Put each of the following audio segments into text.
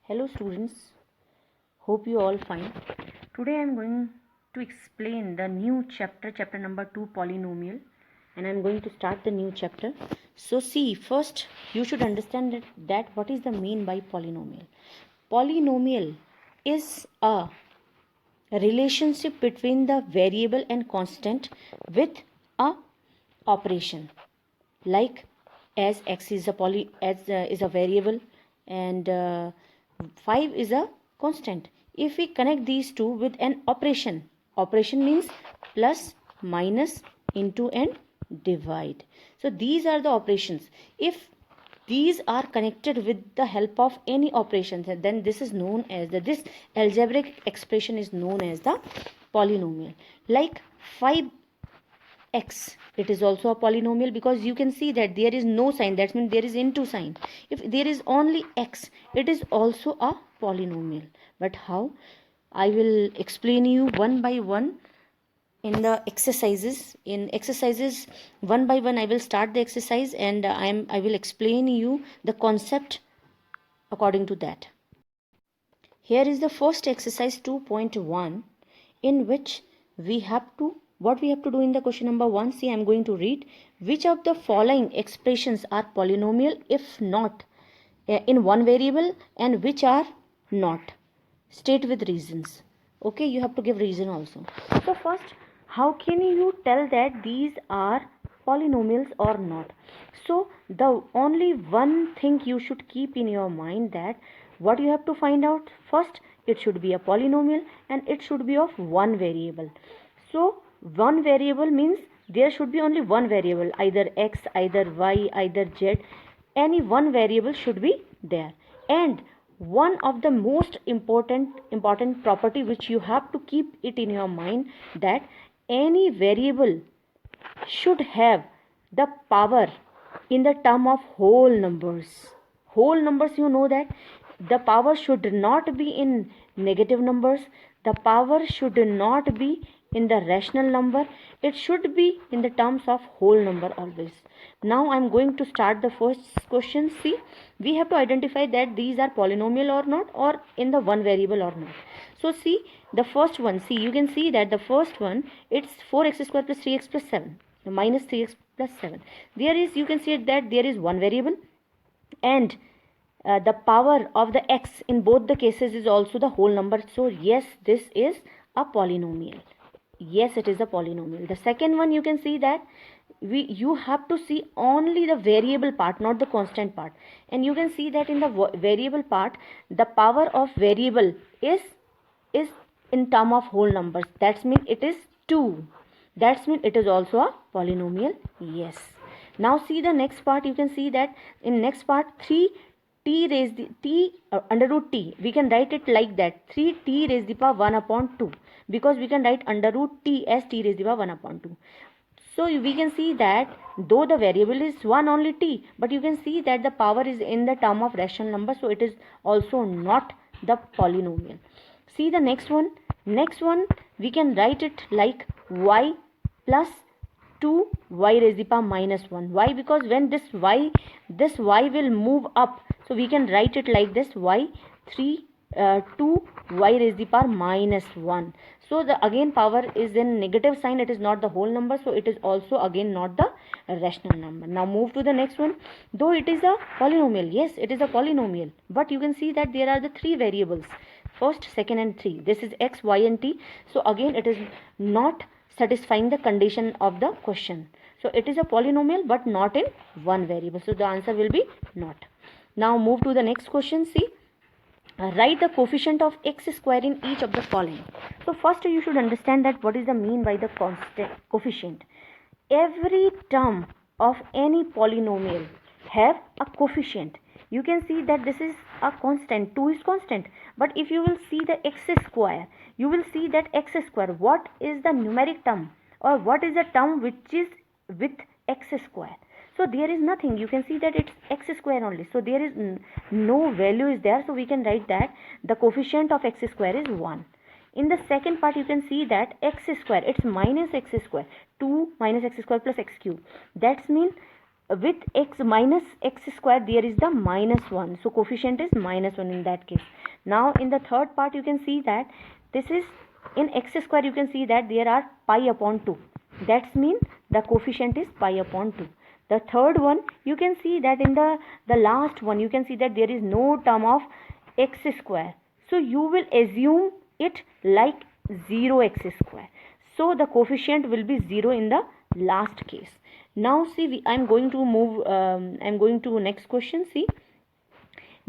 Hello students, hope you all fine. Today I am going to explain the new chapter number 2 polynomial, and I am going to start the new chapter. So see, first you should understand that what is the mean by polynomial. Polynomial is a relationship between the variable and constant with a operation, like as x is a variable and 5 is a constant. If we connect these two with an operation means plus, minus, into, and divide. So these are the operations. If these are connected with the help of any operations, then this is known as this algebraic expression is known as the polynomial. Like 5x, it is also a polynomial because you can see that there is no sign, that means there is into sign. If there is only x, it is also a polynomial. But how? I will explain you one by one in the exercises. In exercises one by one I will start the exercise, and I will explain you the concept according to that. Here is the first exercise 2.1, in which we have to do in the question number 1. See, I am going to read: which of the following expressions are polynomial if not in one variable, and which are not? State with reasons. Okay, you have to give reason also. So first, how can you tell that these are polynomials or not? So the only one thing you should keep in your mind, that what you have to find out first, it should be a polynomial and it should be of one variable. So one variable means there should be only one variable, either x, either y, either z. Any one variable should be there. And one of the most important property which you have to keep it in your mind, that any variable should have the power in the term of whole numbers. Whole numbers, you know that the power should not be in negative numbers, the power should not be in the rational number, it should be in the terms of whole number always. Now I am going to start the first question. See, we have to identify that these are polynomial or not, or in the one variable or not. So see, the first one, see, you can see that the first one, it's 4x square plus 3x plus 7 minus 3x plus 7. There is, you can see that there is one variable, and the power of the x in both the cases is also the whole number. So yes, this is a polynomial. Yes, it is a polynomial. The second one, you can see that you have to see only the variable part, not the constant part. And you can see that in the variable part, the power of variable is in term of whole numbers. That means it is 2. That means it is also a polynomial. Yes. Now see the next part. You can see that in next part, 3t raised the t under root t, we can write it like that, 3t raised the power 1 upon 2, because we can write under root t as t raised the power 1 upon 2. So we can see that though the variable is 1 only t, but you can see that the power is in the term of rational number, so it is also not the polynomial. See the next one. Next one, we can write it like y plus 2y raised to the power minus 1. Why? Because when this y will move up, so we can write it like this: y 2y raised to the power minus 1. So the again power is in negative sign, it is not the whole number, so it is also again not the rational number. Now move to the next one. Though it is a polynomial, yes, it is a polynomial, but you can see that there are the three variables, first, second, and 3. This is x, y, and t. So again it is not satisfying the condition of the question. So it is a polynomial but not in one variable. So the answer will be not. Now move to the next question. See, write the coefficient of x square in each of the following. So first you should understand that what is the mean by the constant coefficient. Every term of any polynomial have a coefficient. You can see that this is a constant, 2 is constant, but if you will see the x square, you will see that x square, what is the numeric term, or what is the term which is with x square? So there is nothing. You can see that it's x square only, so there is no value is there, so we can write that the coefficient of x square is 1. In the second part, you can see that x square, it's minus x square, 2 minus x square plus x cube. That means with x minus x square there is the minus 1, so coefficient is minus 1 in that case. Now in the third part you can see that this is in x square, you can see that there are pi upon 2, that's mean the coefficient is pi upon 2. The third one you can see that in the last one you can see that there is no term of x square, so you will assume it like 0x square, so the coefficient will be 0 in the last case. Now see, I'm going to move I'm going to next question. See,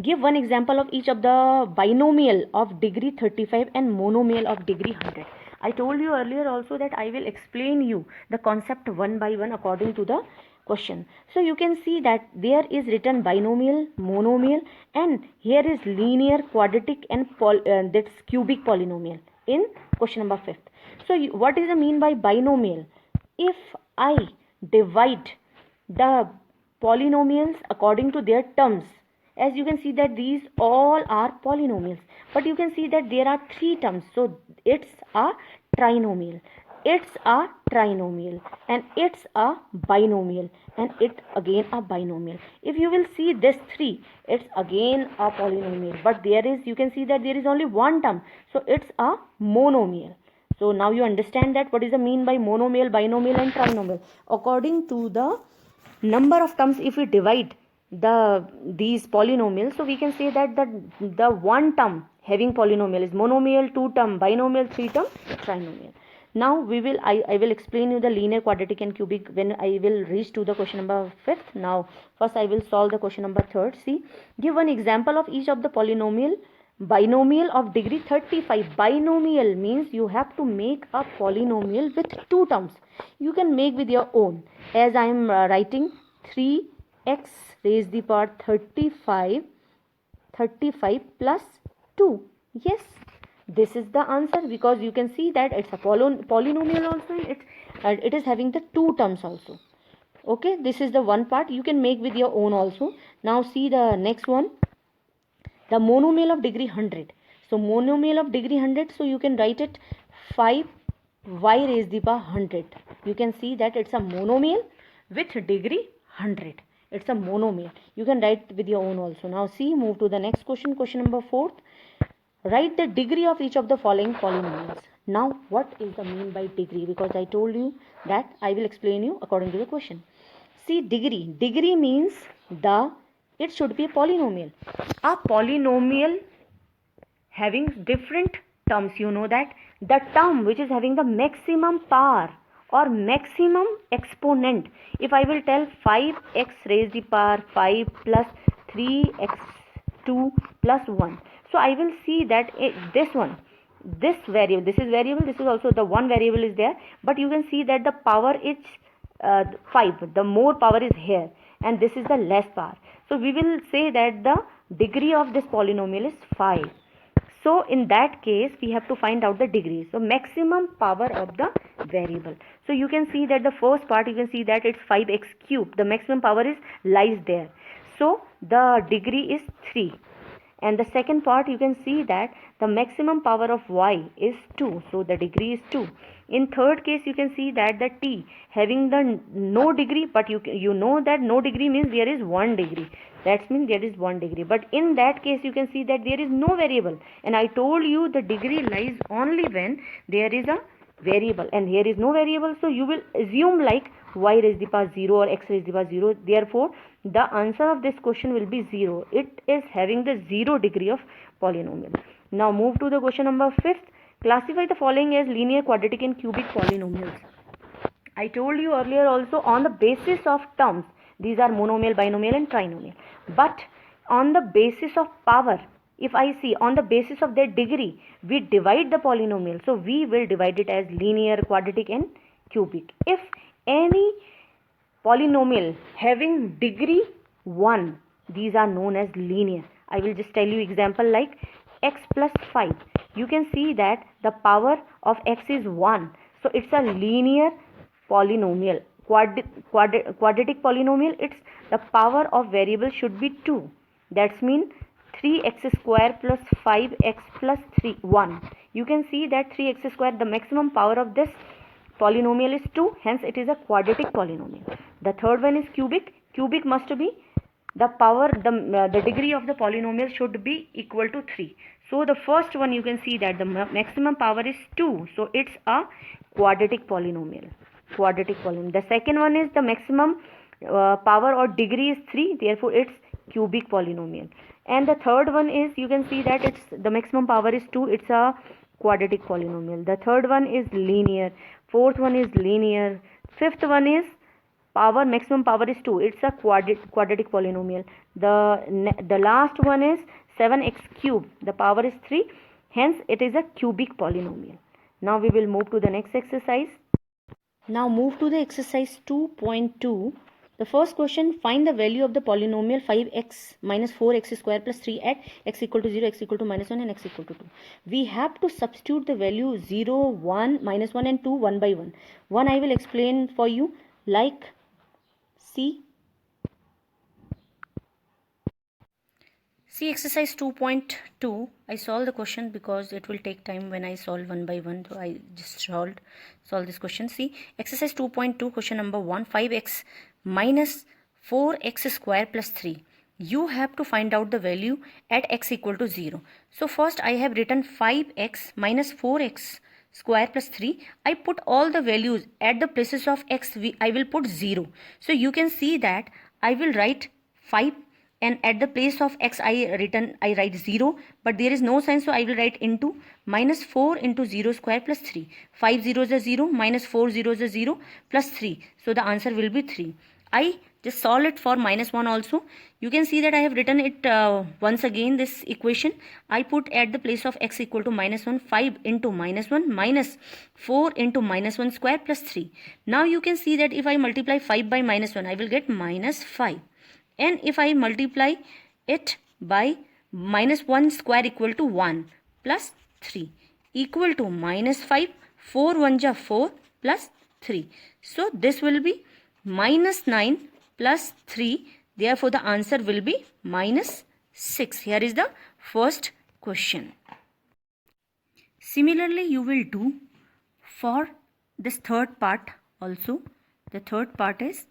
give one example of each of the binomial of degree 35 and monomial of degree 100. I told you earlier also that I will explain you the concept one by one according to the question. So you can see that there is written binomial, monomial, and here is linear, quadratic, and that's cubic polynomial in question number 5th. So what is the mean by binomial? If I divide the polynomials according to their terms, as you can see that these all are polynomials, but you can see that there are 3 terms, so it's a trinomial, it's a trinomial, and it's a binomial, and it again a binomial. If you will see this 3, it's again a polynomial, but there is, you can see that there is only one term, so it's a monomial. So now you understand that what is the mean by monomial, binomial, and trinomial. According to the number of terms, if we divide these polynomials, so we can say that the one term having polynomial is monomial, 2 term binomial, 3 term trinomial. Now we will I will explain you the linear, quadratic, and cubic when I will reach to the question number 5th. Now first I will solve the question number 3rd. See, give one example of each of the binomial of degree 35. Binomial means you have to make a polynomial with 2 terms. You can make with your own, as I am writing 3x raised the power 35 plus 2. Yes, this is the answer, because you can see that it's a polynomial also, it is having the 2 terms also. Okay, this is the one part you can make with your own also. Now see the next one, the monomial of degree 100. So monomial of degree 100, so you can write it 5y raised the power 100. You can see that it's a monomial with degree 100. It's a monomial. You can write with your own also. Now see, move to the next question, question number 4th. Write the degree of each of the following polynomials. Now what is the mean by degree? Because I told you that I will explain you according to the question. See, degree means it should be a polynomial. A polynomial having different terms, you know that the term which is having the maximum power or maximum exponent, if I will tell 5x raised to the power 5 plus 3x2 plus 1, so I will see that this variable, this is also the one variable is there, but you can see that the power is 5, the more power is here, and this is the less power. So we will say that the degree of this polynomial is 5. So in that case we have to find out the degree. So maximum power of the variable. So you can see that the first part, you can see that it's 5x cube. The maximum power lies there. So the degree is 3. And the second part, you can see that the maximum power of y is 2. So the degree is 2. In third case, you can see that the t having the no degree, but you know that no degree means there is 1 degree. That means there is 1 degree. But in that case, you can see that there is no variable. And I told you the degree lies only when there is a variable. And here is no variable. So you will assume like y raised to the power 0 or x raised to the power 0. Therefore, the answer of this question will be 0. It is having the 0 degree of polynomial. Now move to the question number 5th. Classify the following as linear, quadratic, and cubic polynomials. I told you earlier also on the basis of terms. These are monomial, binomial, and trinomial. But on the basis of power, if I see on the basis of their degree, we divide the polynomial. So we will divide it as linear, quadratic, and cubic. If any polynomial having degree 1, these are known as linear. I will just tell you example like x plus 5. You can see that the power of x is 1. So it's a linear polynomial. Quadratic polynomial, it's the power of variable should be 2. That's mean 3x square plus 5x plus 1. You can see that 3x square, the maximum power of this polynomial is 2, hence it is a quadratic polynomial. The third one is cubic. cubic must be the power, the degree of the polynomial should be equal to 3. So the first one, you can see that the maximum power is 2, so it's a quadratic polynomial. The second one is the maximum power or degree is 3, therefore it's cubic polynomial. And the third one is, you can see that it's the maximum power is 2, it's a quadratic polynomial. The third one is linear, fourth one is linear, fifth one is power, maximum power is 2, it's a quadratic polynomial. The last one is 7x cube, the power is 3, hence it is a cubic polynomial. Now we will move to the next exercise. Now move to the exercise 2.2. The first question, find the value of the polynomial 5x minus 4x square plus 3 at x equal to 0, x equal to minus 1 and x equal to 2. We have to substitute the value 0, 1, minus 1 and 2 one by one. One I will explain for you, like see exercise 2.2. I solve the question because it will take time when I solve one by one, so I just solve this question. See exercise 2.2, question number 1, 5x minus 4x square plus 3. You have to find out the value at x equal to 0. So first I have written 5x minus 4x square plus 3. I put all the values at the places of x. I will put 0. So you can see that I will write 5, and at the place of x I write 0, but there is no sign, so I will write into minus 4 into 0 square plus 3. 5 zeros are 0, minus 4 zeros are 0, plus 3. So the answer will be 3. I just solve it for minus 1 also. You can see that I have written it once again, this equation. I put at the place of x equal to minus 1, 5 into minus 1 minus 4 into minus 1 square plus 3. Now you can see that if I multiply 5 by minus 1, I will get minus 5. And if I multiply it by minus 1 square equal to 1 plus 3 equal to minus 5, 4 1 ja 4 plus 3. So this will be minus 9 plus 3. Therefore the answer will be minus 6. Here is the first question. Similarly you will do for this third part also. The third part is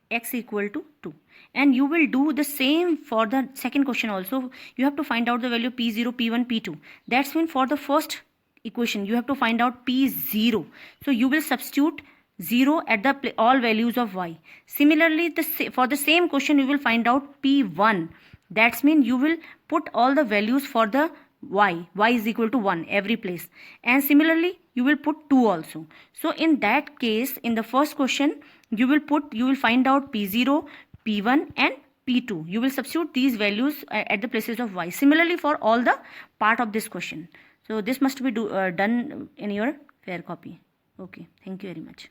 x equal to 2, and you will do the same for the second question also. You have to find out the value p0, p1, p2. That's mean for the first equation you have to find out p0. So you will substitute 0 at the all values of y. Similarly for the same question you will find out p1. That's mean you will put all the values for the y is equal to 1 every place, and similarly you will put 2 also. So in that case, in the first question you will find out p0, p1 and p2. You will substitute these values at the places of y. Similarly for all the part of this question. So this must be done in your fair copy. Okay, thank you very much.